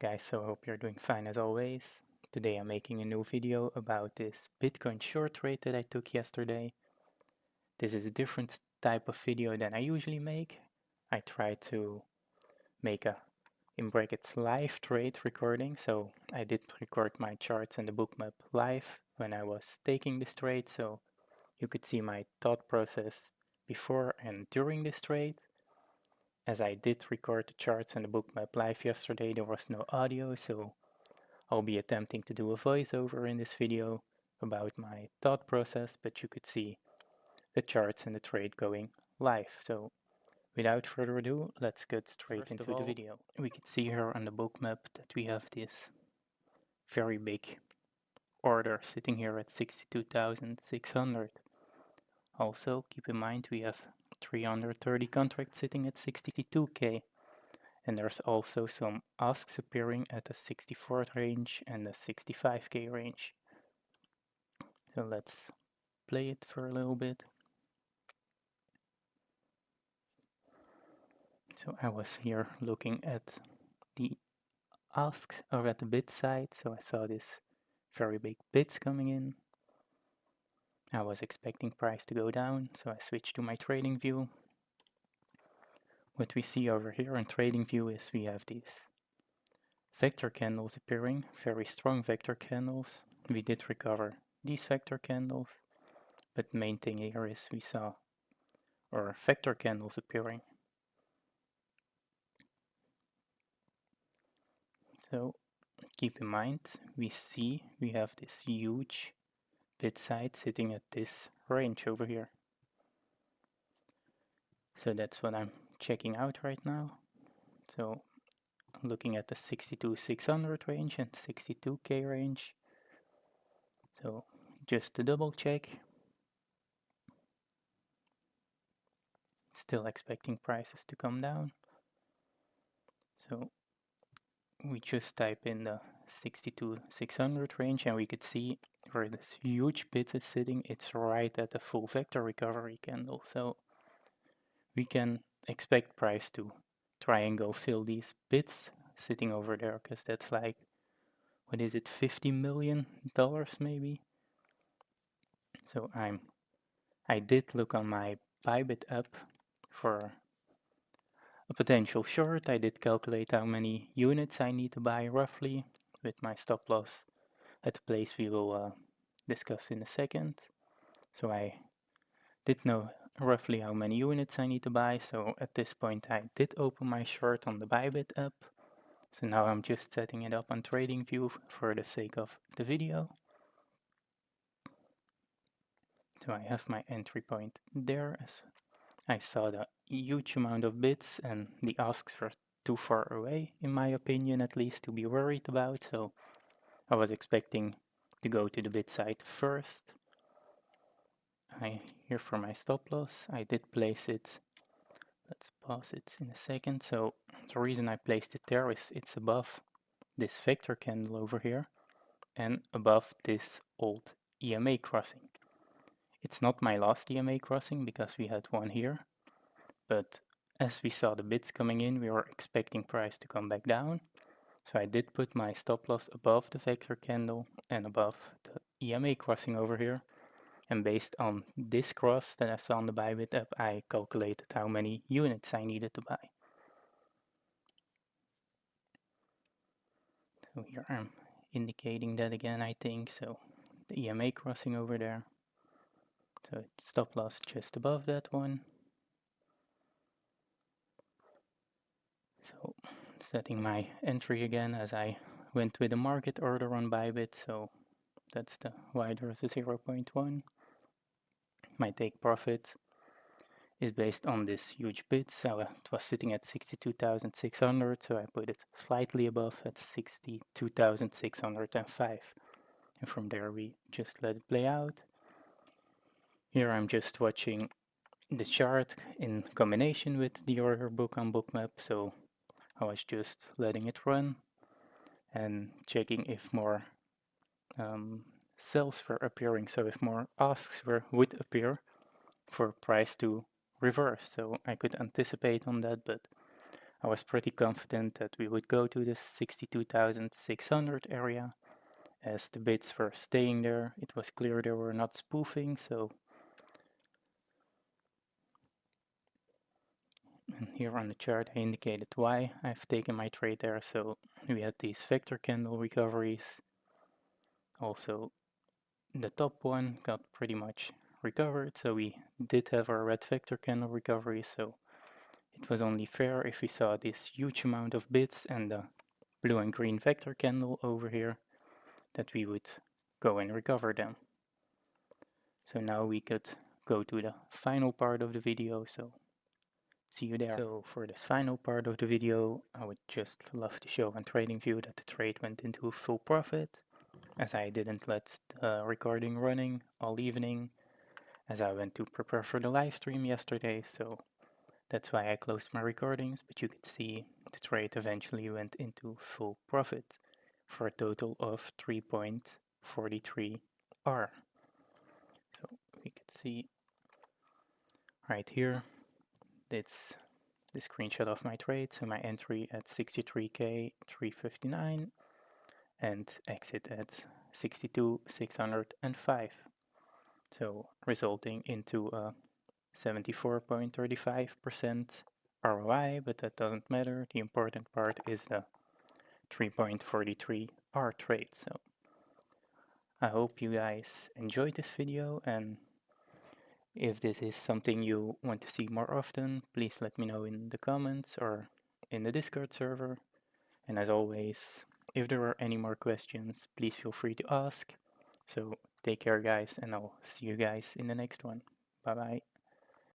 Guys, so I hope you're doing fine as always. Today I'm making a new video about this Bitcoin short trade that I took yesterday. This is a different type of video than I usually make. I try to make a, in brackets, live trade recording. So I did record my charts and the Bookmap live when I was taking this trade. So you could see my thought process before and during this trade. As I did record the charts and the Bookmap live yesterday, there was no audio, so I'll be attempting to do a voiceover in this video about my thought process, but you could see the charts and the trade going live. So without further ado, let's get straight into the video. We could see here on the Bookmap that we have this very big order sitting here at 62,600. Also, keep in mind we have 330 contracts sitting at 62k. And there's also some asks appearing at the 64 range and the 65k range. So let's play it for a little bit. So I was here looking at the asks or at the bid side. So I saw this very big bids coming in. I was expecting price to go down, so I switched to my Tradingview. What we see over here in Tradingview is we have these vector candles appearing, very strong vector candles. We did recover these vector candles, but the main thing here is we saw our vector candles appearing. So keep in mind, we have this huge bid side sitting at this range over here. So that's what I'm checking out right now. So I'm looking at the 62,600 range and 62k range. So just to double check, still expecting prices to come down. So we just type in the 62,600 range and we could see where this huge bid is sitting. It's right at the full vector recovery candle. So we can expect price to try and go fill these bids sitting over there, because that's like, what is it, $50 million maybe? So I did look on my Bybit app for a potential short. I did calculate how many units I need to buy roughly with my stop loss at the place we will discuss in a second. So I did know roughly how many units I need to buy. So at this point I did open my short on the Bybit app. So now I'm just setting it up on Tradingview for the sake of the video. So I have my entry point there, as I saw the huge amount of bids and the asks were too far away, in my opinion at least, to be worried about. So I was expecting to go to the bid side first. Here for my stop loss, I did place it. Let's pause it in a second. So the reason I placed it there is it's above this vector candle over here and above this old EMA crossing. It's not my last EMA crossing because we had one here, but as we saw the bids coming in, we were expecting price to come back down. So I did put my stop loss above the vector candle and above the EMA crossing over here. And based on this cross that I saw on the Bybit app, I calculated how many units I needed to buy. So here I'm indicating that again, I think. So the EMA crossing over there. So stop loss just above that one. So setting my entry again as I went with the market order on Bybit. So that's the why there's a 0.1. My take profit is based on this huge bid. So it was sitting at 62,600. So I put it slightly above at 62,605. And from there we just let it play out. Here I'm just watching the chart in combination with the order book on Bookmap. So I was just letting it run and checking if more sells were appearing. So if more asks would appear for price to reverse. So I could anticipate on that, but I was pretty confident that we would go to the 62,600 area, as the bids were staying there. It was clear they were not spoofing, so and here on the chart I indicated why I've taken my trade there. So we had these vector candle recoveries. Also, the top one got pretty much recovered, so we did have our red vector candle recovery, so it was only fair if we saw this huge amount of bids and the blue and green vector candle over here that we would go and recover them. So now we could go to the final part of the video, so see you there. So for this final part of the video, I would just love to show on TradingView that the trade went into full profit, as I didn't let the recording running all evening, as I went to prepare for the live stream yesterday, so that's why I closed my recordings, but you could see the trade eventually went into full profit for a total of 3.43 R. So we could see right here, it's the screenshot of my trade, so my entry at 63k 359 and exit at 62,605. So resulting into a 74.35% ROI, but that doesn't matter. The important part is the 3.43 R trade. So I hope you guys enjoyed this video, and if this is something you want to see more often, please let me know in the comments or in the Discord server. And as always, if there are any more questions, please feel free to ask. So take care guys, and I'll see you guys in the next one. Bye bye.